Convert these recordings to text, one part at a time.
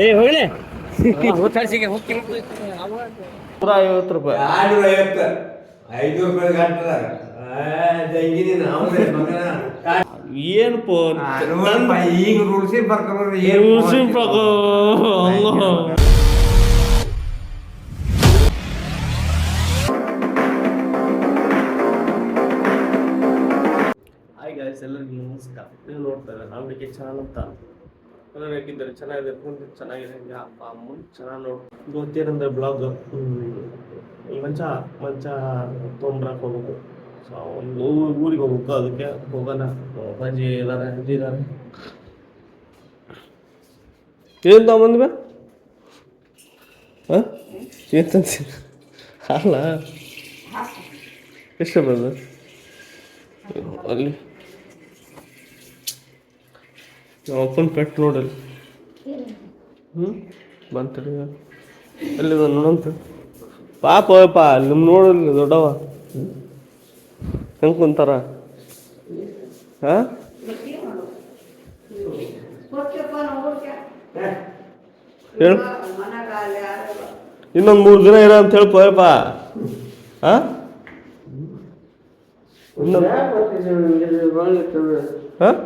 ಏ ಹೋಗ್ಲಿ ಹೋಗ್ತಾಡ್ಸಿಗೆ ಹೋಗಿ ₹150 250 ₹5 ಗಂಟದಾಗ ಏನಪ್ಪ ಈಗ ರೂಲ್ಸಿ ಬರ್ಕೊಂಡ್ರೆ ಹಾಯ್ ಗಾಯ್ಸ್, ಎಲ್ಲರಿಗೂ ನಮಸ್ಕಾರ. ನೀವು ನೋಡ್ತಾರೆ ನಾವು ಹುಡುಗಿ ಚಾನಲ್ ಅಂತ ಹೇಗಿದ್ದಾರೆ, ಚೆನ್ನಾಗಿದೆ, ಮುಂದೆ ಚೆನ್ನಾಗಿದೆ, ಅಪ್ಪ ಅಮ್ಮ ಚೆನ್ನಾಗಿ ನೋಡಿ. ಗೊತ್ತೇನಂದ್ರೆ ಬ್ಲಾಗ್ ಮಂಚ ತೊಗೊಂಬರಕ್ಕೆ ಹೋಗ್ಬೇಕು. ಸೊ ಒಂದು ಊರಿಗೆ ಹೋಗ್ಬೇಕು, ಅದಕ್ಕೆ ಹೋಗೋಣ. ಅಜ್ಜಿ ಇದ್ದಾರೆ. ಏನು ತಗೊಂಬಂದ್ಬ ಹಾಂ ಏನು ತಂದು ಅಲ್ಲ ಎಷ್ಟು ಬಂದು ಅಲ್ಲಿ ಅಪ್ಪನ ಪೆಟ್ಟು ನೋಡಲ್ಲಿ ಬಂತಡಿ ಎಲ್ಲಿದ ನೋಡಂತ ಪಾಪ ನಿಮ್ಮ ನೋಡಲ್ಲ ದೊಡ್ಡವ ಹೆಂಗೆ ಕುಂತಾರ ಹಾಂ ಹೇಳು ಇನ್ನೊಂದು 3 ದಿನ ಇರೋ ಅಂತ ಹೇಳ್ಪಪ್ಪ. ಹಾಂ ಇನ್ನೊಂದು ಹಾಂ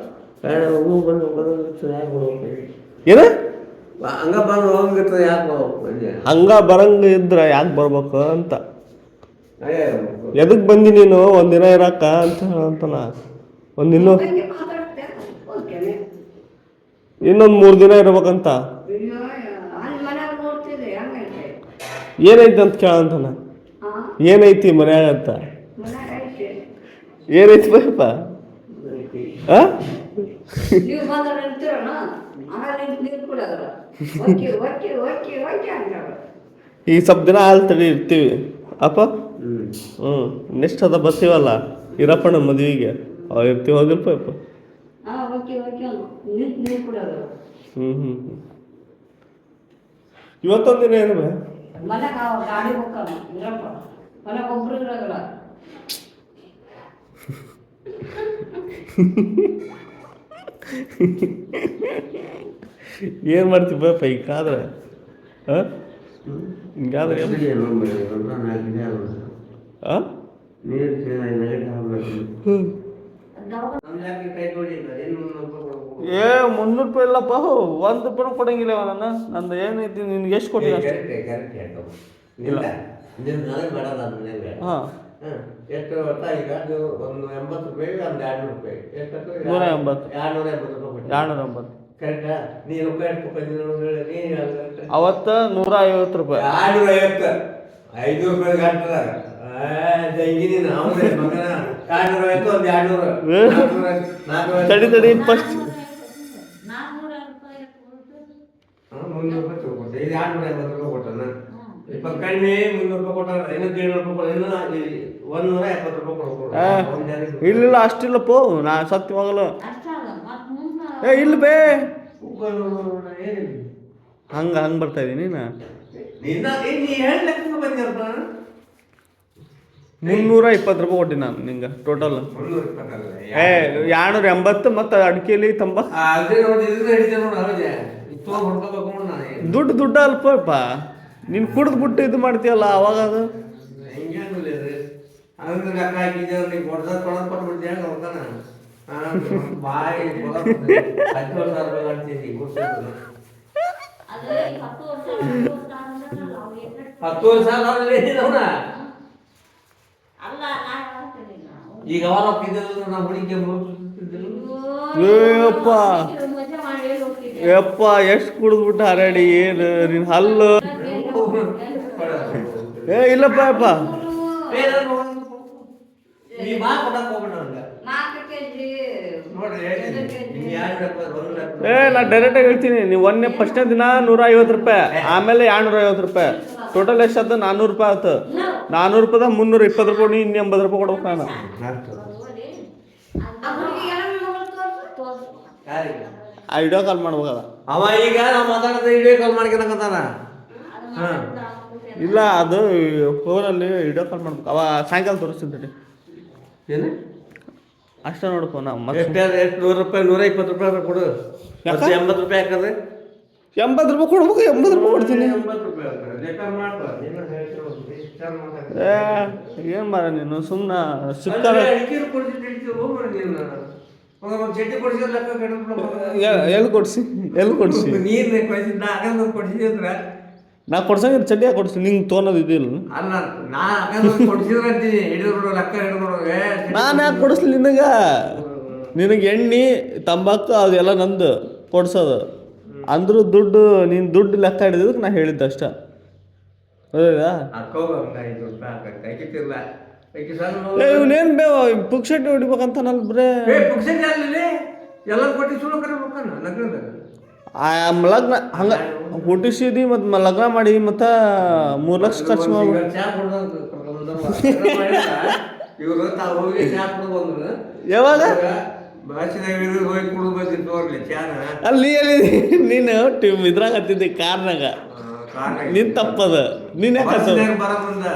ಏನ ಹಂಗ ಬರಂಗ ಇದ್ರ ಯಾಕೆ ಬರ್ಬೇಕು ಅಂತ. ಎದಕ್ ಬಂದಿ ನೀನು ಒಂದಿನ ಇರಾಕ ಅಂತ ಹೇಳಂತನ. ಇನ್ನೊಂದು 3 ದಿನ ಇರ್ಬೇಕಂತ. ಏನೈತಿ ಅಂತ ಕೇಳಂತಾನ. ಏನೈತಿ ಮನ್ಯಾಗ ಅಂತ. ಏನೈತಿ ಬಯಪ್ಪ ಈ ಸ್ವಲ್ಪ ದಿನ ಹಾಲು ತಡಿ ಇರ್ತೀವಿ ಅಪ್ಪ. ನೆಕ್ಸ್ಟ್ ಅದ ಬರ್ತೀವಲ್ಲ ಇರಪ್ಪಣ್ಣ ಮದುವೆಗೆ ಅವ ಇರ್ತೀವಿ, ಹೋಗಿಲ್ಪ ಅಪ್ಪ. ಇವತ್ತೊಂದು ದಿನ ಏನು ಏನು ಮಾಡ್ತೀವಿ ಬಪ್ಪ ಹಿಂಗಾದ್ರೆ? ಹಾಂ ಹಿಂಗಾದ್ರೆ ಹಾಂ ₹300 ಇಲ್ಲಪ್ಪ, ₹1 ಕೊಡಂಗಿಲ್ಲ ನಂದು. ಏನೈತಿ ನಿನ್ಗೆ ಎಷ್ಟು ಕೊಟ್ಟಿಲ್ಲ ಅಷ್ಟೇ. ಇಲ್ಲ ಹಾಂ ಎಷ್ಟು ವರ್ಷ ಈಗ ಒಂದು ₹80, ಒಂದು ₹200 ಎಷ್ಟು ₹280 ಕರೆಕ್ಟಾ? ನೀನು ಅವತ್ತು ₹150 ₹250 ₹5 ಗಂಟದಾಗ ತಡಿ ಫಸ್ಟ್ ₹350 ಕೊಟ್ಟನ. ಇಪ್ಪತ್ತು ಕಡಿಮೆ ₹300 ಕೊಟ್ಟಾರ. ಇನ್ನೂ ₹170 ಇಲ್ಲ ಅಷ್ಟಿಲ್ಲಪ್ಪ. ನಾ ಸತ್ಯವಾಗಲ್ಲ ಇಲ್ಲ ಬೇ ಹಂಗೆ ಬರ್ತಾ ಇದ್ದೀನಿ ನಾ. ₹320 ಕೊಟ್ಟಿ ನಾನು ನಿಂಗೆ ಟೋಟಲ್. ₹280 ಮತ್ತು ಅಡಿಕೆಲಿ ದುಡ್ಡು ಅಲ್ಪಪ್ಪ. ನೀನು ಕುಡ್ದು ಬಿಟ್ಟು ಇದು ಮಾಡ್ತೀಯಲ್ಲ ಅವಾಗ ಅದು ಈಗ ಯಪ್ಪ ಎಷ್ಟು ಕುಡಿದ್ಬಿಟ್ಟು ಹರಡಿ ಏನು ನಿನ್ ಹಲ್ಲು ಇಲ್ಲಪ್ಪ ಯಪ್ಪ. ನಾ ಡೈರೆಕ್ಟಾಗಿ ಹೇಳ್ತೀನಿ. ನೀವು ಫಸ್ಟ್ನೇ ದಿನ ₹150, ಆಮೇಲೆ ₹250. ಟೋಟಲ್ ಎಷ್ಟಾಯ್ತು? ₹400 ಆಯ್ತು. ₹400 ₹320 ಇನ್ನು ₹80 ಕೊಡ್ಬೇಕು ನಾನು. ಆ ವಿಡಿಯೋ ಕಾಲ್ ಮಾಡ್ಬೇಕದ ಅವ. ಈಗ ನಾವು ಮಾತಾಡೋದು ವಿಡಿಯೋ ಕಾಲ್ ಮಾಡ್ಕೊಳಕತ್ತಾನ. ಇಲ್ಲ ಅದು ಫೋನಲ್ಲಿ ವಿಡಿಯೋ ಕಾಲ್ ಮಾಡ್ಬೇಕು. ಅವ ಸಾಯಂಕಾಲ ತೋರಿಸ್ತೀನಿ. ಏನು ಅಷ್ಟೇ ನೋಡಪ್ಪ. ನಾ ಎಷ್ಟು ₹100 ₹120 ಕೊಡು. ₹80 ಹಾಕಂದ್ರೆ 80 ರೂಪಾಯಿ ಕೊಡ್ಬೇಕು, 80 ರೂಪಾಯಿ ಕೊಡ್ತೀನಿ. 80 ರೂಪಾಯಿ ಆಗ್ತದೆ. ಲೆಕ್ಕ ಮಾಡ್ತಾ ನೀನು ಹೇಳ್ತಿರೋದು ಎಷ್ಟು ಚೆನ್ನಾಗಿ ಮಾತಾಡ್ತೀನಿ. ಏನು ಮಾರ ನೀನು ಸುಮ್ಮನೆ ಸಿಕ್ಕಾರ ಅಡಿಕೆ ಕೊಡ್ತಿದ್ದು ಹೋಗ್ಬೇಡ ನೀನು. ಒಂದು ಚಟ್ನಿ ಕೊಡ್ಸಿದ್ರೆ ಲೆಕ್ಕ ಎಲ್ಲಿ ಕೊಡ್ಸಿ ನೀರು ಕೊಡಿಸಿದ್ದ ಅಗಂದು ಕೊಡ್ಸಿದ್ದೆ ಅಂದ್ರೆ ನಾ ಕೊಡ್ಸಂಗ ಚಡ್ಡಿ ಯಾಕೆ ಕೊಡ್ಸಿ ನಿಂಗೆ ತೊಗೊಳೋದು ಇದಿಲ್ಲ. ಅಲ್ಲ ನಾ ಅಗಂದು ಕೊಡ್ಸಿದ್ರೆ ಅಂತೀನಿ ಹಿಡಿದ್ರು ಲೆಕ್ಕ ಹಿಡಿದ್ರು ನಾನು ಯಾಕೆ ಕೊಡಿಸ್ಲಿ ನಿನಗೆ ಎಣ್ಣೆ ತಂಬಾಕು ಅದೆಲ್ಲ ನಂದು ಕೊಡ್ಸೋದು. ಅಂದ್ರೂ ದುಡ್ಡು ನೀನು ದುಡ್ಡು ಲೆಕ್ಕ ಹಿಡಿದಕ್ಕೆ ನಾ ಹೇಳಿದ್ದೆ ಅಷ್ಟೇ. ಹೌದಾ ಇವನೇನು ಬೇವ ಪುಕ್ಷಟ್ಟಿ ಹೊಡಿಬೇಕಂತ ನಲ್ ಬರೇ ಎಲ್ಲ ಕೊಟ್ಟು ಸುಳ್ಳು ಕರಿಬೇಕನ್ನ ಲಗ್ನದಾಗ ಲಗ್ನ ಹಂಗೆ ಹುಟ್ಟಿಸಿದಿ ಮತ್ತು ಲಗ್ನ ಮಾಡಿ ಮತ್ತು 3 ಲಕ್ಷ ಖರ್ಚು ಮಾಡಿ ಇವರು ತಾವು ಹೋಗಿ ಚಾ ಕುಡ್ದು ಬಂದ್ರು. ಯಾವಾಗ ಹೋಗಿ ಕುಡಿದು ಬಂದಿತ್ತು ಹೋಗ್ಲಿ ಚಾನ ಅಲ್ಲಿ ನೀನು ಇದ್ರಾಗ ಹತ್ತಿದ್ದೆ ಕಾರ್ನಾಗ ನಿನ್ ತಪ್ಪದ ನೀನ್ ಯಾಕೆ ಬರ ಬಂದ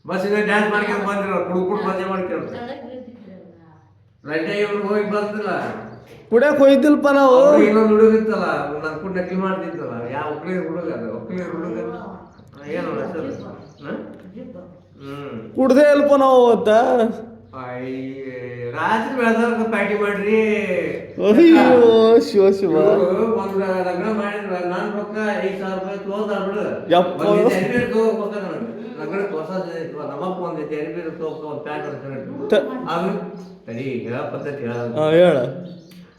ಬಸ್ಸಿನ ಡ್ಯಾನ್ಸ್ ಮಾಡ್ಕೊಂಡು ಬಂದಿರೋ ಕುಡ್ಕೊಂಡು ಮಜಾ ಮಾಡ್ಕೊಂಡು ರಡ್ಡ ಇವ್ರು ಹೋಗಿ ಬಂದಿಲ್ಲ ಕುಡಿಯಕ್ಕೆ ಹೋಯ್ತಿಲ್ಪ ನಾವು. ಇನ್ನೊಂದು ಹುಡುಗ ಇತ್ತಲ್ಲ ನನ್ನ ಕೂಡ ನಕಲಿ ಮಾಡ್ತಿತ್ತಲ್ಲ ಯಾವ ಒಕ್ಕಲಿಗರ ಹುಡುಗ ಅದು ಒಕ್ಕಲಿಗರ ಹುಡುಗ ಏನು ಹೆಸರು ಕುಡ್ದೇ ಅಲ್ಪ ನಾವು ಅವತ್ತ ರಾತ್ರಿ ಬೆಳೆದ ಪಾರ್ಟಿ ಮಾಡ್ರಿ. ಅಯ್ಯೋ ಶಿವ ಒಂದು ಲಗ್ನ ಮಾಡಿದ್ರ ನಾನು ರೊಕ್ಕ 5,000 ರೂಪಾಯಿ ತೋದ ಬಿಡು ಯಪ್ಪ ತಗೋಬೇಕ ಲಗ್ನಕ್ಕೆ ಹೊಸ ನಮ್ಮಪ್ಪ ಒಂದು ತೆರಿಗೆ ತಗೋಕ ಒಂದು ಪ್ಯಾಂಟ್ ಅದು ಸರಿ ಹೇಳ ಪದ್ಧತಿ ಹೇಳ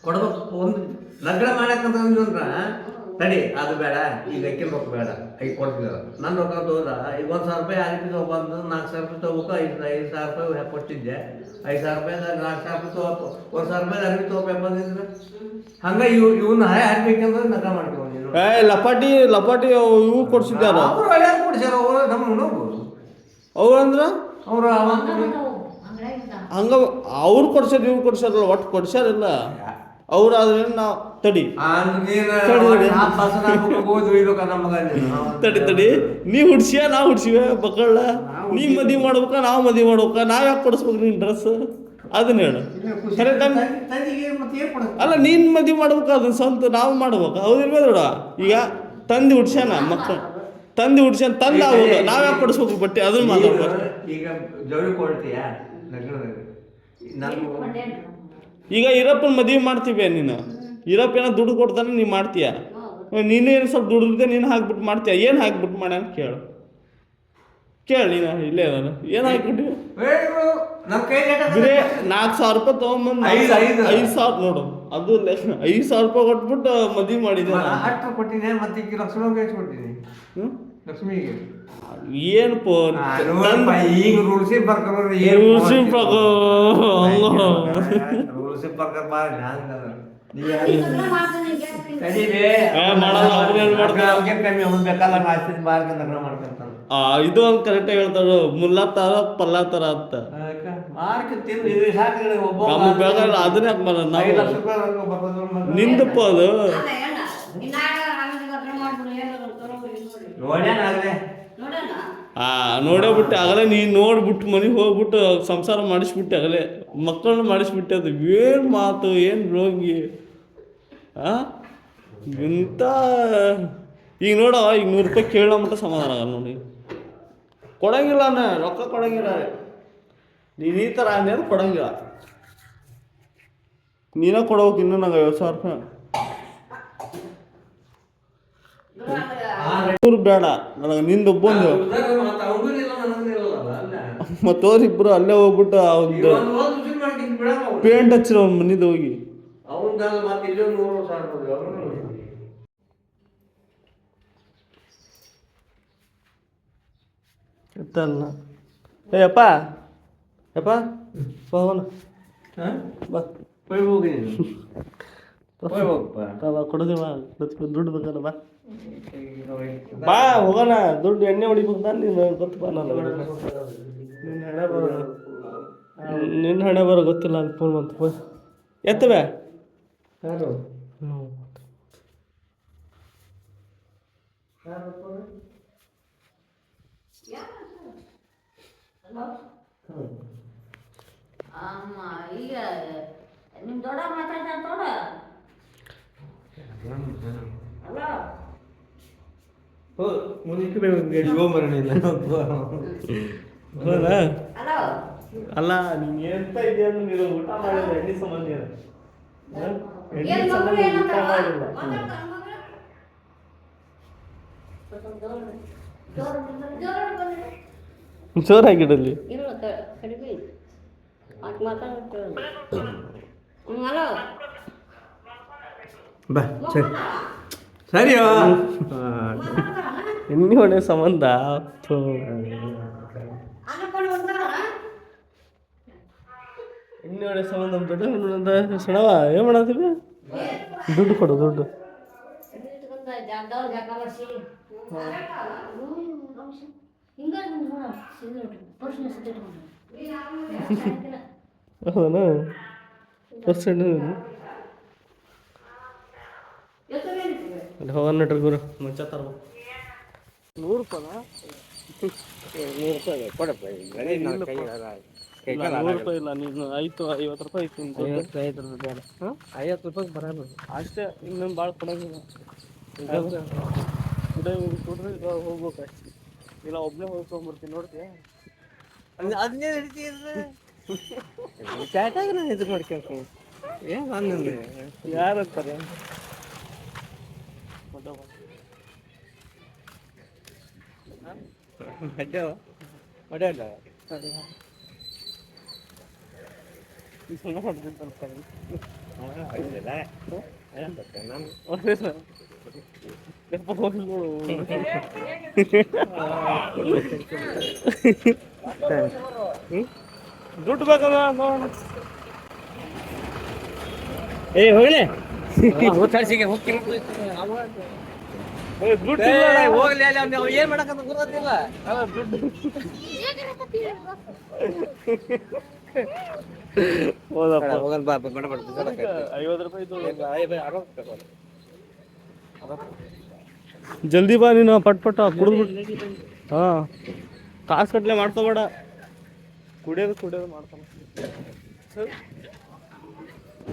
ಕೊಡ್ಬೇಕು. ಒಂದು ಲಗ್ನ ಮಾಡಕ್ಕಂತಂದ್ರ ತಡಿ ಅದು ಬೇಡ ಈಗ ಅಕ್ಕಿನ ರೊಕ್ಕ ಬೇಡ ಈಗ ಕೊಡ್ತಿಲ್ಲ ನನ್ನ ರೊಕ್ಕ ತಗೋದ ಈಗ 1,000 ರೂಪಾಯಿ ಆಗಿ ತಗೊಬಂದು 4,000 ರೂಪಾಯಿ ತಗೋಬೇಕು. 5,000 ರೂಪಾಯಿ ಕೊಟ್ಟಿದ್ದೆ 5,000 ರೂಪಾಯಿದಾಗ 4,000 ರೂಪಾಯಿ ತಗೋ 1,000 ರೂಪಾಯಿ ಅರ್ಬಿ ತಗೋಬೇಕು ಬಂದಿದ್ರೆ ಹಂಗ ಇವನ್ನ ಹಾಕ್ಬೇಕಂದ್ರೆ ನಗ ಮಾಡ್ಕೊಂಡು ಲಪಾಟಿ ಇವು ಕೊಡ್ಸಿದ್ದಾರ ಅವ್ರು ಹಳ್ಯಾರು ಕೊಡ್ಸ್ಯಾರ ಅವ್ರು ನಮ್ಮ ನೋವು ಅವ್ರು ಅಂದ್ರ ಅವ್ರು ಹಂಗ ಅವ್ರು ಕೊಡ್ಸ್ಯಾರ ಇವ್ರು ಕೊಡ್ಸ್ಯಾರಲ್ಲ ಒಟ್ಟು ಕೊಡ್ಸ್ಯಾರಿಲ್ಲ ಅವ್ರು ಆದ್ರೆ ನಾವು ತಡಿ ತಡಿ ನೀ ಹುಡ್ಸಿಯ ನಾ ಹುಡ್ಸಿವ ಬಕ್ಕಳ್ಳ ನೀ ಮದ್ವಿ ಮಾಡ್ಬೇಕ ನಾವು ಮದ್ವಿ ಮಾಡ್ಬೇಕ ನಾವ್ ಯಾಕೆ ಕೊಡಿಸ್ಬೇಕು ನಿನ್ ಡ್ರೆಸ್ ಅದನ್ನ ಹೇಳು. ಅಲ್ಲ ನೀನ್ ಮದ್ವಿ ಮಾಡ್ಬೇಕು ಅದನ್ನ ಸ್ವಂತ ನಾವು ಮಾಡ್ಬೇಕು ಹೌದಿಲ್ವೇ ನೋಡ. ಈಗ ತಂದಿ ಹುಡ್ಸ್ಯಾನ ಮಕ್ಕಳು ತಂದಿ ಹುಡ್ಸ್ಯಾನ ತಂದ ಅವಾಗ ನಾವ್ ಯಾಕೆ ಕೊಡಿಸ್ಬೇಕು ಬಟ್ಟೆ ಅದನ್ನ ಮಾತಾಡ್ಬೇಕು. ಈಗ ಜವಳಿ ಕೊಡ್ತೀಯ ಈಗ ಈರಪ್ಪನ ಮದುವೆ ಮಾಡ್ತೀವಿ ನೀನು ಈರಪ್ಪ ಏನೋ ದುಡ್ಡು ಕೊಡ್ತಾನೆ ನೀನು ಮಾಡ್ತೀಯ. ನೀನು ಏನು ಸ್ವಲ್ಪ ದುಡ್ಡಿದೆ ನೀನು ಹಾಕ್ಬಿಟ್ಟು ಮಾಡ್ತೀಯ. ಏನು ಹಾಕ್ಬಿಟ್ಟು ಮಾಡ್ಯಾನ ಕೇಳಿ ನೀನು ಇಲ್ಲೇ ಅದಾನ ಏನು ಹಾಕ್ಬಿಟ್ಟು ಬರೇ 4,000 ರೂಪಾಯಿ ತೊಗೊಂಬಂದು 5,000 ನೋಡು ಅದು 5,000 ರೂಪಾಯಿ ಕೊಟ್ಬಿಟ್ಟು ಮದುವೆ ಮಾಡಿದೆ ಕೊಟ್ಟಿನಿ ಮತ್ತೆ ಈಗ ಲಕ್ಷ್ಮೀ ಲಕ್ಷ್ಮಿಗೆ ಏನು ಈಗ ರೂಲ್ಸಿ ಬರ್ಕರ್ ಇದು ಒಂದು ಕರೆಕ್ಟ್ ಹೇಳ್ತಾರ ಮುಲ್ಲಾ ತರ ಪಲ್ಲಾ ತರ ಅಂತ ಅದನ್ನ ಯಾಕೆ ಮಾಡ ನಾವು ನಿಂದಪ್ಪ ಅದು ನೋಡೇ ಬಿಟ್ಟೆ ಆಗಲೇ ನೀನು ನೋಡ್ಬಿಟ್ಟು ಮನೆಗೆ ಹೋಗ್ಬಿಟ್ಟು ಸಂಸಾರ ಮಾಡಿಸ್ಬಿಟ್ಟೆ ಆಗಲೇ ಮಕ್ಕಳನ್ನ ಮಾಡಿಸ್ಬಿಟ್ಟೆ. ಅದು ಏನು ಮಾತು ಏನು ರೋಗಿ ಇಂಥ ಈಗ ನೋಡ ಈಗ 100 ರೂಪಾಯಿ ಕೇಳೋ ಮಟ್ಟ ಸಮಾಧಾನ ಆಗಲ್ಲ ನೋಡಿ. ಕೊಡಂಗಿಲ್ಲ ರೊಕ್ಕ ಕೊಡಂಗಿಲ್ಲ ನೀನು ಈ ಥರ ಅಂದೇನು ಕೊಡಂಗಿಲ್ಲ. ನೀನೇ ಕೊಡ್ಬೇಕು ಇನ್ನೂ ನಂಗೆ 50,000 ರೂಪಾಯಿ ಬೇಡ ನನಗೆ ನಿಂದು ಒಬ್ಬಂದು ಮತ್ತವ್ರಿಬ್ರು ಅಲ್ಲೇ ಹೋಗ್ಬಿಟ್ಟು ಒಂದು ಪೇಂಟ್ ಹಚ್ಚಿರೋ ಅವ್ನ ಮನಿದು ಹೋಗಿ ಎತ್ತಲ್ಲ ಯಪ್ಪ ಹೋಗೋಣ ಬಾ ಕೊಡೋದಿವ ದುಡ್ಡು ಬೇಕಲ್ಲ ಬಾ ಹೋಗೋಣ. ದುಡ್ಡು ಎಣ್ಣೆ ಹೊಡಿಬೇಕು ನಾನು ನೀನು ಗೊತ್ತು ಬಾ. ನಾನು ನಿನ್ನ ಹಣೆ ಬರೋ ಗೊತ್ತಿಲ್ಲ ಅಂತ ಫೋನ್ ಬಂತು ಎತ್ತವೆ ಈಗ ನಿಮ್ಮ ದೊಡ್ಡ ಮಾತಾಡ್ತಾನೆ ಹೌದಾ ಅಲ್ಲ ನೀನು ಎಂತ ಇದೆಯಾ ಅಂದ್ರೆ ನೀನು ಊಟ ಮಾಡಿಲ್ಲ ಎಣ್ಣೆ ಸಂಬಂಧ ಏನು? ಎಣ್ಣೆ ಸಂಬಂಧ ಊಟ ಮಾಡಿಲ್ಲ. ಜೋರಾಗಿಡಲಿ. ಬಾ ಸರಿಯೋ ಎಣ್ಣೆ ಹೊಡೆ ಸಂಬಂಧ ಎಣ್ಣೆ ಹೊಡೆ ಸಂಬಂಧ ಬಿಡ ಸಣವ ಏನು ಮಾಡತ್ತೀವಿ? ದುಡ್ಡು ಕೊಡು ದುಡ್ಡು. ಹೌದಾ ಪರ್ಸೆಂಟ್ ಅಲ್ಲಿ ಹೋಗೋಣ ನಡ್ರಿ ಗುರು ಮುಂಚೆ ತರ್ಬೇಕು. 100 ರೂಪಾಯಿನಾ? 100 ರೂಪಾಯಿ ಕೊಡಪ್ಪ. 100 ರೂಪಾಯಿ ಇಲ್ಲ, ನೀನು ಆಯ್ತು 50 ರೂಪಾಯಿ ಐತಿ. 55 ರೂಪಾಯಿ. 50 ರೂಪಾಯಿಗೆ ಬರಲ್ಲ ಅಷ್ಟೇ, ಇನ್ನೊಂದು ಭಾಳ ಕೊಡಂಗಿಲ್ಲ. ಕೊಡ್ರಿ ಹೋಗ್ಬೇಕು ಅಷ್ಟೇ. ಇಲ್ಲ ಒಬ್ಬನೇ ಹೋಗ್ಕೊಂಡ್ಬರ್ತೀನಿ ನೋಡ್ತೀಯ? ಅದನ್ನೇ ಚಾಟಾಗ ನಾನು ಇದು ಮಾಡ್ಕೊಂಡು ಏನು ಬಂದಂದ್ರೆ ಯಾರಂತಾರೆ? ಹೊಡೆಯಲ್ಲ ದುಡ್ಡು ಬೇಕಲ್ಲ ನೋಡೋಣ. ಏ ಹೋಗ್ಲಿ ಹೋಗ್ತಾಡ್ಸಿಗೆ ಹೋಗ್ತೀನಿ. ದುಡ್ಡು ಹೋಗ್ಲಿ ಅಲ್ಲಿ ಅವ್ನು ಏನು ಮಾಡಕ್ಕಂತ ಗೊತ್ತಿಲ್ಲ. ಹೌದಪ್ಪ, ಹೋಗಲ್ ಬಾ ಬಡ 50 ರೂಪಾಯಿ ಜಲ್ದಿ ಬಾ ನೀನು, ಪಟ್ ಕುಡಿದ್ಬಿಟ್ಟು. ಹಾಂ, ಕಾಸು ಕಟ್ಲೆ ಮಾಡ್ಕೋಬೇಡ. ಕುಡಿಯೋದು ಮಾಡ್ತಾನೆ.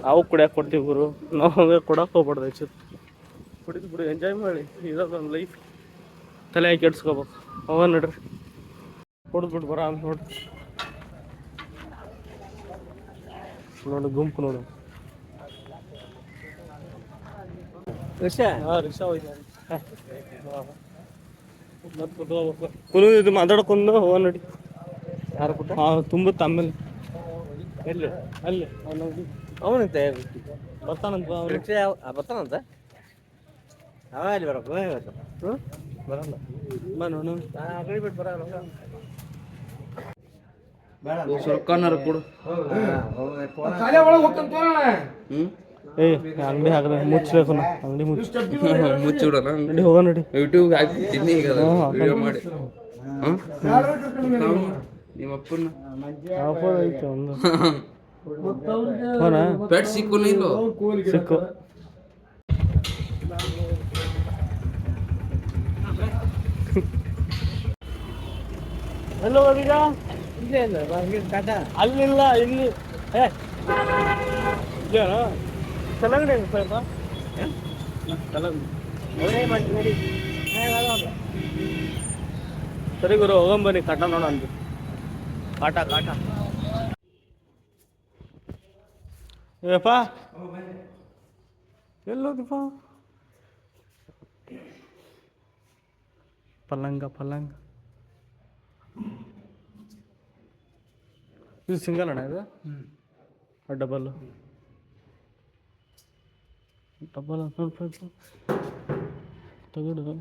ನಾವು ಕುಡಿಯಕ್ಕೆ ಕೊಡ್ತೀವಿ ಗುರು, ನಾವು ಕೊಡಕ್ಕೆ ಹೋಗ್ಬಾರ್ದು. ಹೆಚ್ಚು ಕುಡಿದು ಬಿಡು, ಎಂಜಾಯ್ ಮಾಡಿ, ಇರೋದೊಂದು ಲೈಫ್. ತಲೆ ಹಾಕಿ ಕೆಡ್ಸ್ಕೋಬೇಕು. ಹೋಗೋಣ ನಡ್ರಿ, ಕುಡಿದ್ಬಿಟ್ಟು ಬರ ಅಂತ ನೋಡ್ರಿ. ನೋಡಿ ಗುಂಪು ನೋಡು. ರಿಕ್ಷಾ ರಿಕ್ಷಾ ಹೋಯ್ತು. ಇದು ಮಾತಾಡ್ಕೊಂಡು ಹೋಗೋಣ ನಡಿ. ಯಾರು ಪುಟ್ಟ? ಹಾಂ, ತುಂಬುತ್ತೆ ಆಮೇಲೆ. ಎಲ್ಲಿ? ಅಲ್ಲಿ ಅವನಂತೆ ಬರ್ತಾನಂತ. ರಿಕ್ಷಾ ಬರ್ತಾನಂತ. ಅವ ಅಲ್ಲಿ ಬರಬೇಕು ಬರಲ್ಲ ಬಾ ನೋಡು. ಅಂಗಡಿ ಬಿಟ್ಟು ಬರಲ್ಲ. ರೊಕ್ಕನಾರು ಕೊಡು. ಏ ಅಂಗಡಿ ಹಾಕದ ಮುಚ್ಚಬೇಕು, ಅಂಗಡಿ ಮುಚ್ಚಿಬಿಡೋಣ. ನಡಿ ಹೋಗೋಣ ನಡಿ. ಯೂಟ್ಯೂಬ್ ಹಾಕ್ತಿದ್ದೀನಿ ಈಗ ವಿಡಿಯೋ ಮಾಡಿ. ನಿಮ್ಮ ಅಪ್ಪನ ಐತೆ ಒಂದು ಹೋನಾ ಪೆಟ್ ಸಿಕ್ಕು ಇಲ್ಲೋ? ಸಿಕ್ಕು. ಎಲ್ಲೋ ಈಗ ಅಲ್ಲಿಲ್ಲ, ಇಲ್ಲಿ ಇದೇನಾ ಕಲ್ಲಂಗಡಿ ಹೆಂಗ ಕಲ್ಲಂಗಡಿ? ಸರಿ ಗುರು, ಹೋಗಂಬನ್ನಿ, ಕಾಟ ನೋಡ ಅಂದು. ಕಾಟ ಏಪ್ಪ ಎಲ್ಲೋದಪ್ಪ? ಪಲ್ಲಂಗ ಇದು ಸಿಂಗಲ್ ಅಣ್ಣ, ಇದು ಡಬಲ್ ಸ್ವಲ್ಪ ತಗಡು.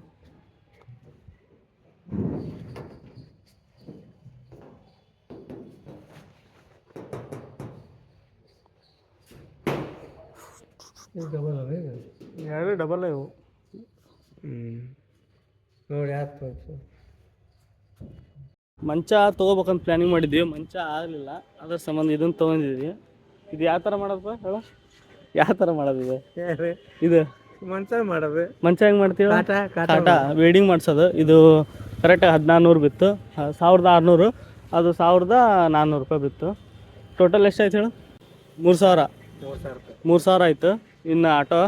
ಎರಡು ಡಬಲ್ ಇವು. ನೋಡಿ ಯಾಕೆ ಮಂಚ ತೊಗೋಬೇಕಂತ ಪ್ಲ್ಯಾನಿಂಗ್ ಮಾಡಿದ್ವಿ, ಮಂಚ ಆಗಲಿಲ್ಲ. ಅದ್ರ ಸಂಬಂಧ ಇದನ್ನು ತೊಗೊಂಡಿದ್ವಿ. ಇದು ಯಾವ ಥರ ಮಾಡೋದಪ್ಪ ಹೇಳ? ಯಾವ ಥರ ಮಾಡೋದಿದೆ ಇದು? ಮಂಚ ಮಾಡೋದು. ಮಂಚ ಹೆಂಗೆ ಮಾಡ್ತೀವಿ? ಕಾಟ ವೇಡಿಂಗ್ ಮಾಡಿಸೋದು. ಇದು ಕರೆಕ್ಟಾಗಿ 1400 ಬಿತ್ತು, 1600. ಅದು 1400 ರೂಪಾಯಿ ಬಿತ್ತು. ಟೋಟಲ್ ಎಷ್ಟಾಯ್ತು ಹೇಳು? 3000 ಆಯ್ತು. ಇನ್ನು ಆಟೋ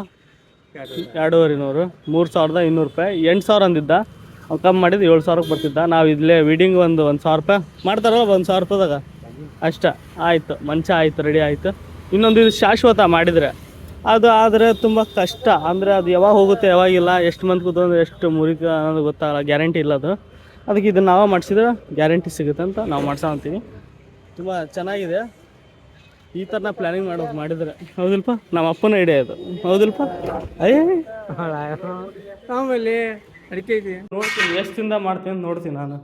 2,500 3,200 ರೂಪಾಯಿ 8,000 ಅಂದಿದ್ದ ಅವ್ನು ಕಮ್ಮಿ ಮಾಡಿದ್ದು 7,000ಕ್ಕೆ ಬರ್ತಿದ್ದ. ನಾವು ಇಲ್ಲೇ ವೀಡಿಂಗ್ ಒಂದು 1,000 ರೂಪಾಯಿ ಮಾಡ್ತಾರಲ್ಲ 1,000 ರೂಪಾಯಿದಾಗ ಅಷ್ಟ ಆಯಿತು. ಮಂಚ ಆಯಿತು, ರೆಡಿ ಆಯಿತು. ಇನ್ನೊಂದು ಇದು ಶಾಶ್ವತ ಮಾಡಿದರೆ ಅದು ಆದರೆ ತುಂಬ ಕಷ್ಟ. ಅಂದರೆ ಅದು ಯಾವಾಗ ಹೋಗುತ್ತೆ ಯಾವಾಗಿಲ್ಲ, ಎಷ್ಟು ಮಂತ್ ಕೂತ್ಕೊಂಡ್ರೆ ಎಷ್ಟು ಮುರಿಕ ಅನ್ನೋದು ಗೊತ್ತಾಗಲ್ಲ, ಗ್ಯಾರಂಟಿ ಇಲ್ಲ ಅದು. ಅದಕ್ಕೆ ಇದನ್ನು ನಾವು ಮಾಡಿಸಿದ್ರೆ ಗ್ಯಾರಂಟಿ ಸಿಗುತ್ತೆ ಅಂತ ನಾವು ಮಾಡ್ಸೋಂತೀವಿ. ತುಂಬ ಚೆನ್ನಾಗಿದೆ ಈ ಥರ ನಾ ಪ್ಲ್ಯಾನಿಂಗ್ ಮಾಡಿದ್ರೆ. ಹೌದಿಲ್ಪ, ನಮ್ಮ ಅಪ್ಪನ ಐಡಿಯಾ ಇದು. ಹೌದಿಲ್ಪ? ಅಯ್ಯ ಆಮೇಲೆ ಅಡಿಕೆ ಐತಿ ನೋಡ್ತೀನಿ ಎಷ್ಟು ದಿನ ಮಾಡ್ತೀನಿ ಅಂತ ನೋಡ್ತೀನಿ ನಾನು.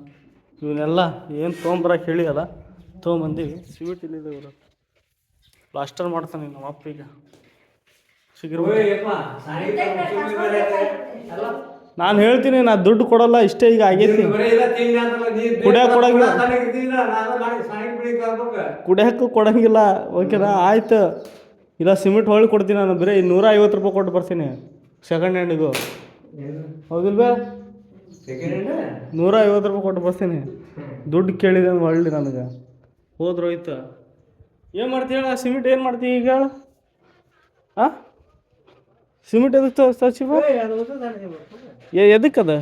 ಇವನ್ನೆಲ್ಲ ಏನು ತೊಗೊಂಬರಕ್ಕೆ ಹೇಳಿಯಲ್ಲ ತೊಗೊಂಬಂದೀವಿ. ಸಿಮೆಂಟ್ ಇಲ್ಲಿದೆ ಇವರು ಪ್ಲಾಸ್ಟರ್ ಮಾಡ್ತಾನೆ ನಮ್ಮ ಅಪ್ಪ. ಈಗ ನಾನು ಹೇಳ್ತೀನಿ, ನಾ ದುಡ್ಡು ಕೊಡಲ್ಲ ಇಷ್ಟೇ. ಈಗ ಆಗೈತಿ ಕುಡಿಯೋಕ್ಕೂ ಕೊಡಂಗಿಲ್ಲ. ಓಕೆನಾ, ಆಯ್ತು. ಇಲ್ಲ ಸಿಮೆಂಟ್ ಹೊಳ್ಳಿ ಕೊಡ್ತೀನಿ ನಾನು. ಬರೀ 150 ರೂಪಾಯಿ ಕೊಟ್ಟು ಬರ್ತೀನಿ ಸೆಕೆಂಡ್ ಹ್ಯಾಂಡಿಗೂ. ಹೌದಿಲ್ವ? 150 ರೂಪಾಯಿ ಕೊಟ್ಟು ಬರ್ತೀನಿ. ದುಡ್ಡು ಕೇಳಿದೆ ಹೊಳ್ಳಿ ನನಗೆ ಹೋದ್ರು ಹೋಯ್ತು. ಏನು ಮಾಡ್ತೀವಿ ಹೇಳ? ಸಿಮೆಂಟ್ ಏನು ಮಾಡ್ತೀವಿ ಈಗ? ಹಾಂ, ಸಿಮೆಂಟ್ ಎದಕ್ಕೆ ಸಚಿವ? ಎದಕ್ಕೆ ಅದು?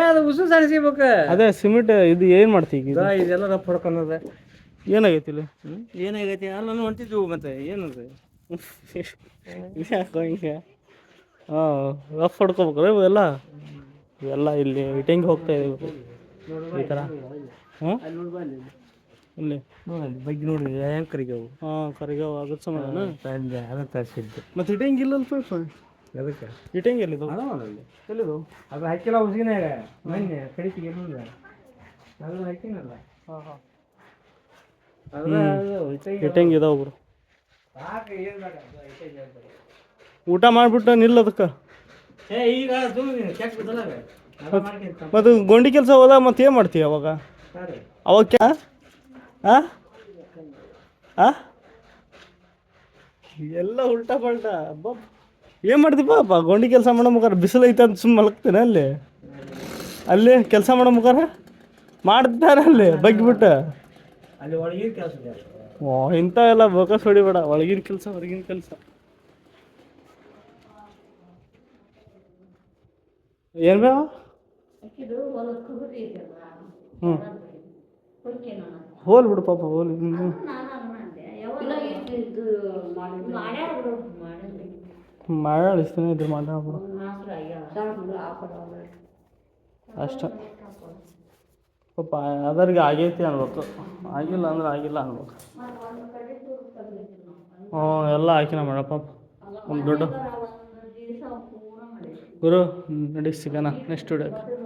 ಅದು ಉಸು ಸಾಣಿಸ್ಬೇಕು. ಅದೇ ಸಿಮೆಂಟ್ ಇದು ಏನು ಮಾಡ್ತೀವಿ ಈಗ? ಇದೆಲ್ಲ ರಫ್ ಹೊಡ್ಕೊಂಡದ. ಏನಾಗೈತಿ ಇಲ್ಲಿ? ಏನಾಗೈತಿ? ನಾನು ಹೊಂಟಿದ್ವು ಮತ್ತೆ ಏನದು ಯಾಕೋ ಹಿಂಗೆ? ಹಾಂ, ರಫ್ ಹೊಡ್ಕೋಬೇಕಲ್ಲ ಇವೆಲ್ಲ. ಇವೆಲ್ಲ ಇಲ್ಲಿ ಇಟ್ಟಂಗೆ ಹೋಗ್ತಾ ಇದ್ದೀವಿ ಈ ಥರ. ಹಾಂ, ಇಲ್ಲಿ ಬಗ್ಗೆ ನೋಡಿ ಹೆಂಗೆ ಕರಿಗವು. ಹಾಂ, ಕರಿಗಾವ್ ಅದ್ರ ಸಮಾನ ಅದನ್ನು ತರಿಸಿದ್ದು. ಮತ್ತು ಇಟ್ಟಂಗೆ ಇಲ್ಲಲ್ಲ ಸ್ವಲ್ಪ. ಅದಕ್ಕೆ ಇಟ್ಟಂಗೆ ಎಲ್ಲಿದು? ಎಲ್ಲಿದು? ಅದು ಹಾಕಿಲ್ಲ ಉಸಿನಾಗ ಮೊನ್ನೆ ಕಡಿತಿಗೆ ಅದು ಹಾಕಿನಲ್ಲ. ಹಾಂ ಹಾಂ, ಅದು ಇಟ್ಟಂಗೆ ಇದಾವೆ ಬಿಡು. ಊಟ ಮಾಡಿಬಿಟ್ಟು ನಿಲ್ಲದಕ್ಕೆ. ಈಗ ಕೆಟ್ಟ ಬಿದ್ದಲ್ಲ ಮತ್ತು ಗೊಂಡಿ ಕೆಲಸ ಹೋದ ಮತ್ತೆ ಏನು ಮಾಡ್ತೀವಿ ಅವಾಗ? ಅವಾಗ ಹಾಂ ಹಾಂ ಎಲ್ಲ ಉಲ್ಟಾ ಪಲ್ಟಾ. ಅಬ್ಬ ಏನು ಮಾಡ್ತೀಪ್ಪ? ಗೊಂಡಿ ಕೆಲಸ ಮಾಡೋ ಮುಖಾರ ಬಿಸಿಲು ಐತೆ ಅಂತ ಸುಮ್ಮನೆ ಮಲಗ್ತೇನೆ ಅಲ್ಲಿ ಕೆಲಸ ಮಾಡೋ ಮುಖಾರ ಮಾಡ್ತಾರೆ ಅಲ್ಲಿ ಬಗ್ಗಿಬಿಟ್ಟು. ಅಲ್ಲಿ ಒಳಗಿನ ಕೆಲಸ ಓ, ಇಂಥ ಎಲ್ಲ ಬೋಕಸ್ ಹೊಡಿಬೇಡ. ಒಳಗಿನ ಕೆಲಸ ಹೊರಗಿನ ಕೆಲಸ ಏನು ಬೇವ? ಹ್ಞೂ, ಹೋಲ್ ಬಿಡು ಪಾಪ, ಹೋಲಿ. ಮಾಡ್ಯಾಳ ಇಷ್ಟನೇ ಇದ್ರೆ ಮಾಡ್ಯಾಳ ಅಷ್ಟ. ಪಾಪ ಅದರಿಗೆ ಆಗೈತಿ ಅನ್ಬೇಕು, ಆಗಿಲ್ಲ ಅಂದ್ರೆ ಆಗಿಲ್ಲ ಅನ್ಬೇಕು. ಹ್ಞೂ, ಎಲ್ಲ ಹಾಕಿನ ಮಾಡ ಪಾಪ. ಒಂದು ದೊಡ್ಡ ಗುರು ನಡಿ ಸಿಗೋಣ ನೆಕ್ಸ್ಟ್ ವಿಡಿಯೋಕ್ಕೆ.